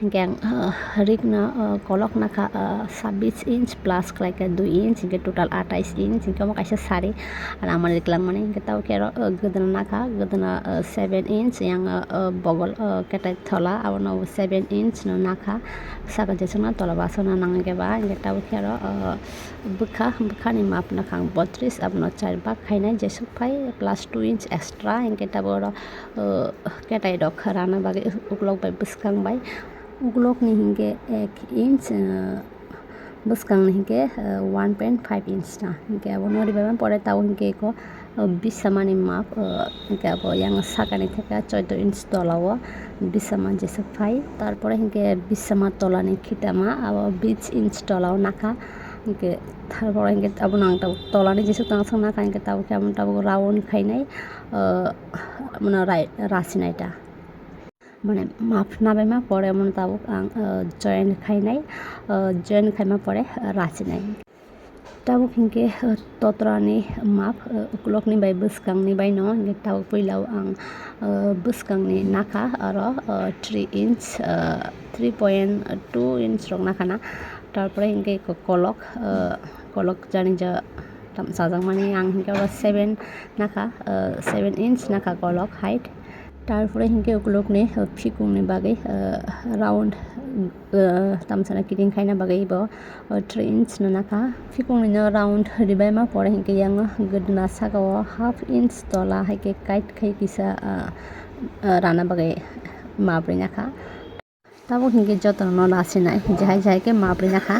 hingke rigna kolok naka 26 inch plus klaika 2 inch hingke total 28 inch hingke mo kaisa sari ar amar iklang mani hingke tabo kero gudana naka gudana 7 inch yang bogol ketai thola abono 7 inch no naka saka jesuna tola basona nangke ba hingke tabo kero bukha ni map naka 32 abono 4 bak khainai jesuk pai plus 2 inch extra hingke tabo ketai rok rana bagai uklok bai buskang bai uklok ni hingke 1 inch buskang ni hingke 1.5 inch na hingke abo nori bai pore tabo hingke ko 20 samani map hingke abo yang saka ni theka 14 inch tolao 20 sama jesuk pai tarpore hingke 20 sama tola ni khitama abo 20 inch tolao naka hingke tarpore hingke abo nang tabo tola ni jesuk tangsang naka hingke tabo kemon tabo round khainai mona rasinaita মানে মাপ নাবেমা পরে এমন তাবুক আং join খাইনাই join Khaimah পরে রাচিনাই তাবুক হিংকে ততরানি মাপ উকলকনি by বুসকাংনি by no হিংকে তাবুক পইলাও আং বুসকাংনি নাকা আরো 3 ইঞ্চ 3.2 ইঞ্চ রক নাখানা তারপরে হিংকে কলক জানি যা সাজাং মানে আং হিংকে 7 নাকা 7 ইঞ্চ নাকা কলক হাইট তারপরে হিংকে উকলকনি ফিকুংনি বাগै round tamsana kiting khaina bagai bo 3 inch no naka fikungni no round ribai ma pore hinke yang gudna saka o half inch tola haike kite khai kisa rana bagai mapri naka tabo hinke jotono no rasinai jahai ke mapri naka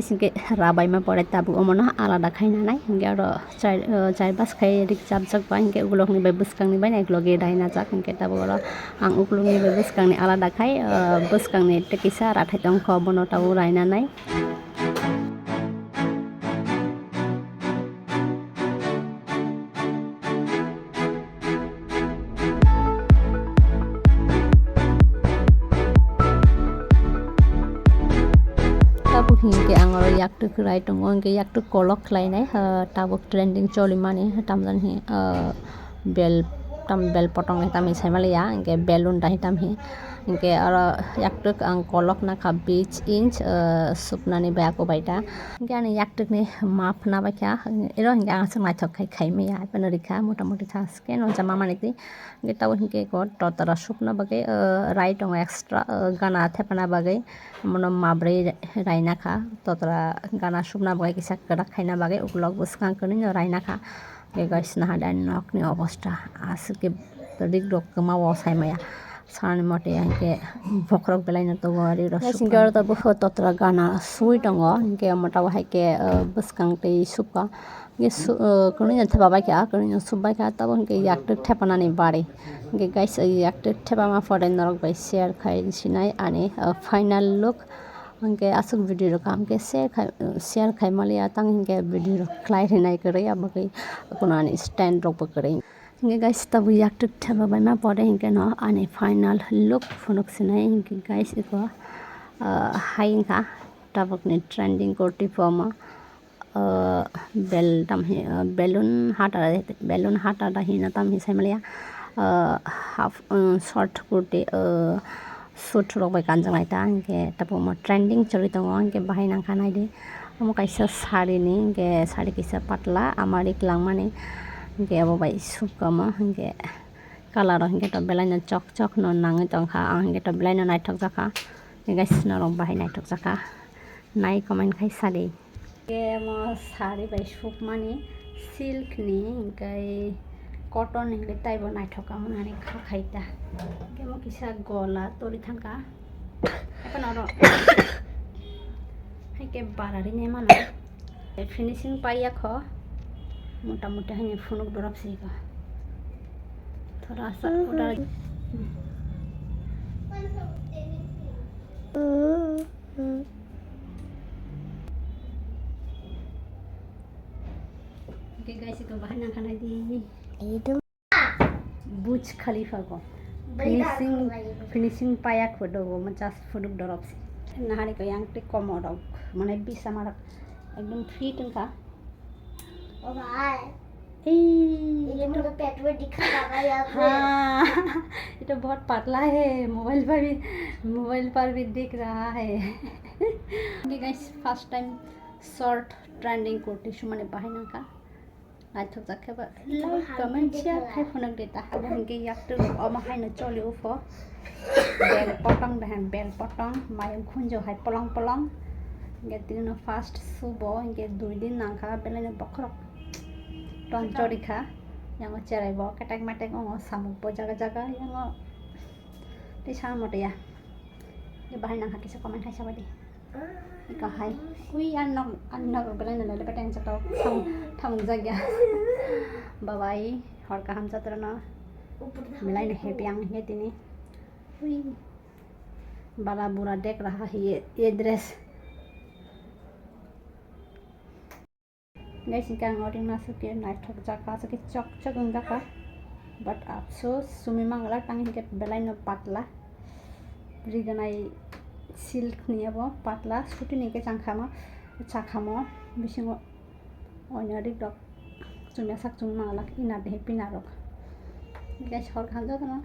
Singke rabai ma pore tabu omono alada khaina nai hingke aro chai bas khai rik chap jak ba hingke uglok ni bai buskang ni bai nai gloge daina jak hingke tabu aro ang uklok ni bai buskang ni alada khai buskang ni tekisa rathai tong kho bono tabu raina nai tabuk hingke angoro yaktuk rai tongo hingke yaktuk kolok khlainai tabuk trending cholimani tamjan hi bel potong ni tami saimalia hingke balloon dahi tamhi hingke aro yaktuk ang kolok na kha 20 inch supnani bayako baita hingke ani yaktuk ni map na baikha ero hingke ang sang naithok khai khaimaya panorikha motamoti thaske no jama maniti hingke tabo hingke ko totara supna bagai rai tongo extra gana thepana bagai mono mabrei raina kha totara gana supna bagai kisa kadak khaina bagai uklok buskang koni no raina kha guys na hadan nok ni অবস্থা aske rik rok kama wa saimaya sarani mote hingke bokrok belai na to gari ro singkar to bo totra gana sui tongo hingke mota wa haike buskang tei supa ge koni na thaba ba kya koni na subai kha tabo hingke yaktuk thepanani bare hingke guys yaktuk thepama pore norok bai share khai sinai ani final look hingke asuk video ro kamke share khai malia tang hingke video ro khlai rinai kore abagai kunani stand rok bakare hingke guys tabu yaktuk theba bai ma pore hingke no ani final look phunuk sinai hingke guys iko haingka tabuk ni trending korti forma balloon hata da hina tam hi saimalia half short kurti suit rok bai kanjang naita hingke tabu mo trending choli tongo hingke bahai nangkha naide omo kaisa sari ni hingke sari kisa patla amarik langmani hingke abo bai sukama hingke color hingke to belai no chok no nangai tongkha ang hingke to belai no naithok jaka guys norok bahai naithok jaka nai comment khai sari mo sari bai sukmani silk ni hingke cotton hingke taibo naithoka monani kha khaita kemo kisa gola tori thangka apa noro hai ke barari ne mana finishing paiya kho मोटा-मोटा hanya funuk dorap sih ka थोड़ा सा उधर oke guys itu bahan yang akan di itu Burj Khalifa ko finishing payak foto ko macas funuk dorap sih nah hari ko yang tik komodok mana bisa marak एकदम fit का ओ भाई ये ये मेरा पेट में दिखा रहा है हाँ ये तो बहुत पतला है मोबाइल पर भी दिख रहा है okay guys first time short trending kurti शुमाने बाहायना का नायथक जाखेबा लाइक कमेंट शेयर खाय फनक देता अब हंगे याक्ट अमा हायनो चले उफो बेल पटंग दहन बेल पटंग मायम खुंजो हाय पलंग पलंग गे दिन फास्ट सुबो गे 2 दिन नांखा बेलानो बखरक टंचरिखा yang cerai bawa ketek metek ngomong samuk po jaga-jaga yang di sana mau ya di bahan yang haki komen hai siapa di ika hai kui anak belan lele peteng cakau tham jaga bawai hor ka ham satrana milai ne happy yang he tini kui bala bura dek raha hai ये dress guys ikan ngori masuk ke naik thok jaka sakit cok jaka but afsos sumi mangala tangi ke belai no patla riganai silk niya bo patla suti ni ke changkhama chakhamo bisingo onari dok sumi sak sumi mangala ina de happy na rok guys hor khan jata na